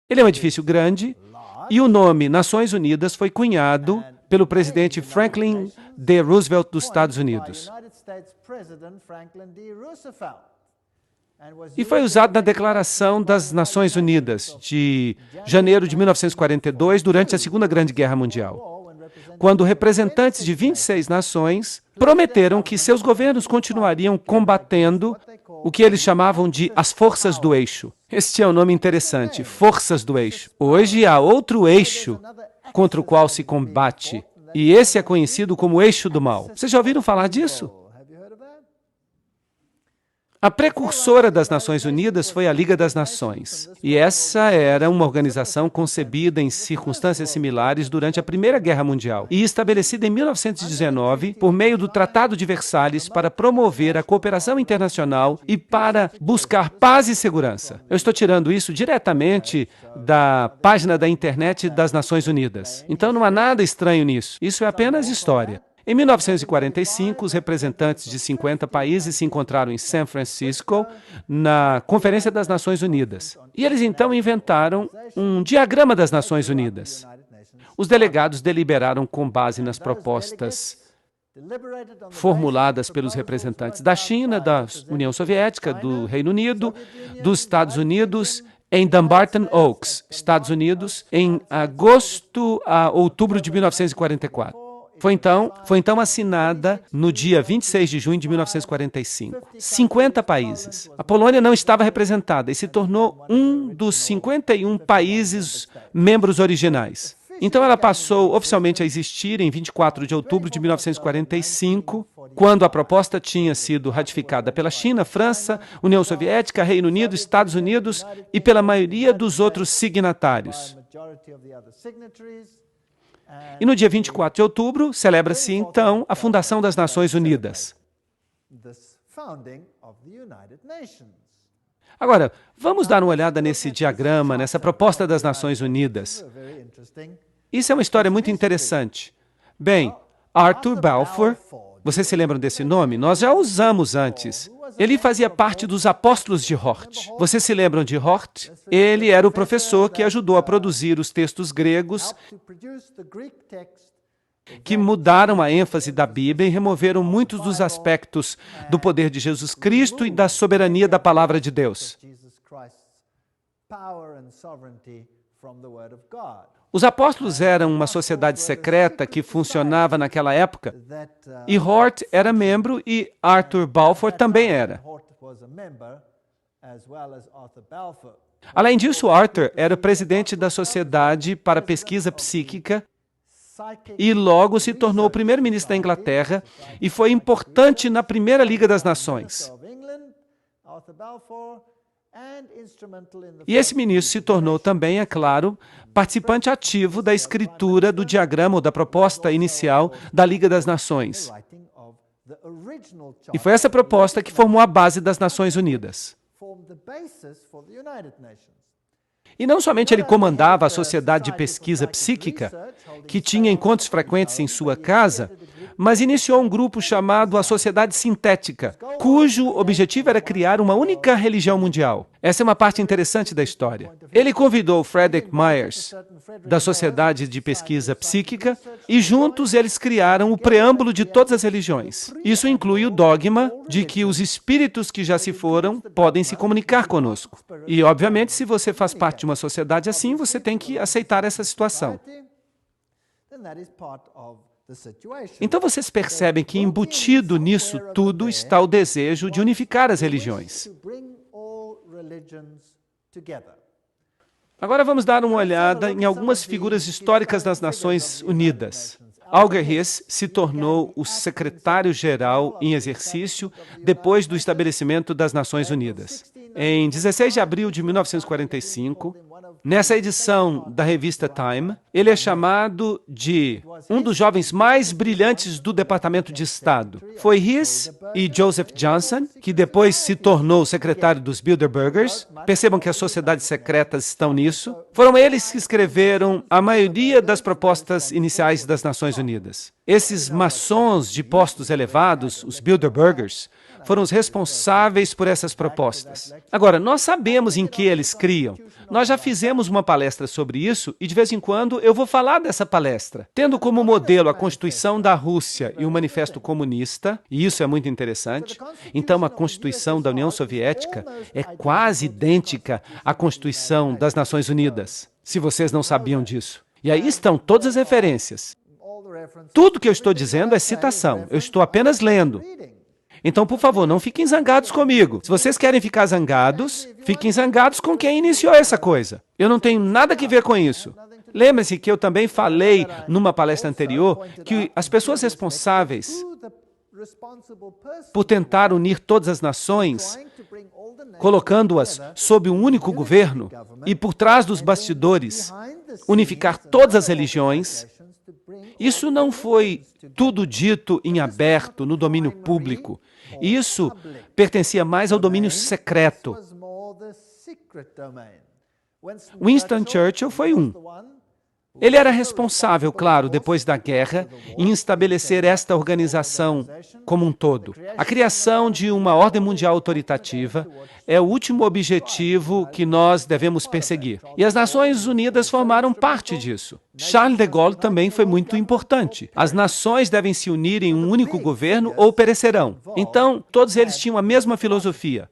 Ele é um edifício grande e o nome Nações Unidas foi cunhado pelo presidente Franklin D. Roosevelt dos Estados Unidos. E foi usado na Declaração das Nações Unidas de janeiro de 1942, durante a Segunda Grande Guerra Mundial, quando representantes de 26 nações prometeram que seus governos continuariam combatendo o que eles chamavam de as forças do eixo. Este é um nome interessante, forças do eixo. Hoje há outro eixo contra o qual se combate, e esse é conhecido como eixo do mal. Vocês já ouviram falar disso? A precursora das Nações Unidas foi a Liga das Nações, e essa era uma organização concebida em circunstâncias similares durante a Primeira Guerra Mundial e estabelecida em 1919 por meio do Tratado de Versalhes para promover a cooperação internacional e para buscar paz e segurança. Eu estou tirando isso diretamente da página da internet das Nações Unidas. Então não há nada estranho nisso. Isso é apenas história. Em 1945, os representantes de 50 países se encontraram em San Francisco, na Conferência das Nações Unidas. E eles então inventaram um diagrama das Nações Unidas. Os delegados deliberaram com base nas propostas formuladas pelos representantes da China, da União Soviética, do Reino Unido, dos Estados Unidos, em Dumbarton Oaks, Estados Unidos, em agosto a outubro de 1944. Foi então assinada no dia 26 de junho de 1945. 50 países. A Polônia não estava representada e se tornou um dos 51 países membros originais. Então ela passou oficialmente a existir em 24 de outubro de 1945, quando a proposta tinha sido ratificada pela China, França, União Soviética, Reino Unido, Estados Unidos e pela maioria dos outros signatários. E no dia 24 de outubro, celebra-se, então, a fundação das Nações Unidas. Agora, vamos dar uma olhada nesse diagrama, nessa proposta das Nações Unidas. Isso é uma história muito interessante. Bem, Arthur Balfour, vocês se lembram desse nome? Nós já o usamos antes. Ele fazia parte dos Apóstolos de Hort. Vocês se lembram de Hort? Ele era o professor que ajudou a produzir os textos gregos que mudaram a ênfase da Bíblia e removeram muitos dos aspectos do poder de Jesus Cristo e da soberania da palavra de Deus. Os apóstolos eram uma sociedade secreta que funcionava naquela época, e Hort era membro e Arthur Balfour também era. Além disso, Arthur era presidente da Sociedade para Pesquisa Psíquica e logo se tornou o primeiro-ministro da Inglaterra e foi importante na Primeira Liga das Nações. E esse ministro se tornou também, é claro, participante ativo da escritura do diagrama ou da proposta inicial da Liga das Nações. E foi essa proposta que formou a base das Nações Unidas. E não somente ele comandava a Sociedade de Pesquisa Psíquica, que tinha encontros frequentes em sua casa, mas iniciou um grupo chamado a Sociedade Sintética, cujo objetivo era criar uma única religião mundial. Essa é uma parte interessante da história. Ele convidou Frederick Myers, da Sociedade de Pesquisa Psíquica, e juntos eles criaram o preâmbulo de todas as religiões. Isso inclui o dogma de que os espíritos que já se foram podem se comunicar conosco. E, obviamente, se você faz parte de uma sociedade assim, você tem que aceitar essa situação. Então vocês percebem que embutido nisso tudo está o desejo de unificar as religiões. Agora vamos dar uma olhada em algumas figuras históricas das Nações Unidas. Alger Hiss se tornou o secretário-geral em exercício depois do estabelecimento das Nações Unidas. Em 16 de abril de 1945, nessa edição da revista Time, ele é chamado de um dos jovens mais brilhantes do Departamento de Estado. Foi Hiss e Joseph Johnson, que depois se tornou secretário dos Bilderbergers. Percebam que as sociedades secretas estão nisso. Foram eles que escreveram a maioria das propostas iniciais das Nações Unidas. Esses maçons de postos elevados, os Bilderbergers, foram os responsáveis por essas propostas. Agora, nós sabemos em que eles criam. Nós já fizemos uma palestra sobre isso e, de vez em quando, eu vou falar dessa palestra. Tendo como modelo a Constituição da Rússia e o Manifesto Comunista, e isso é muito interessante, então a Constituição da União Soviética é quase idêntica à Constituição das Nações Unidas, se vocês não sabiam disso. E aí estão todas as referências. Tudo que eu estou dizendo é citação, eu estou apenas lendo. Então, por favor, não fiquem zangados comigo. Se vocês querem ficar zangados, fiquem zangados com quem iniciou essa coisa. Eu não tenho nada que ver com isso. Lembre-se que eu também falei numa palestra anterior que as pessoas responsáveis por tentar unir todas as nações, colocando-as sob um único governo e por trás dos bastidores, unificar todas as religiões, isso não foi tudo dito em aberto, no domínio público. Isso pertencia mais ao domínio secreto. Winston Churchill foi um. Ele era responsável, claro, depois da guerra, em estabelecer esta organização como um todo. A criação de uma ordem mundial autoritativa é o último objetivo que nós devemos perseguir. E as Nações Unidas formaram parte disso. Charles de Gaulle também foi muito importante. As nações devem se unir em um único governo ou perecerão. Então, todos eles tinham a mesma filosofia.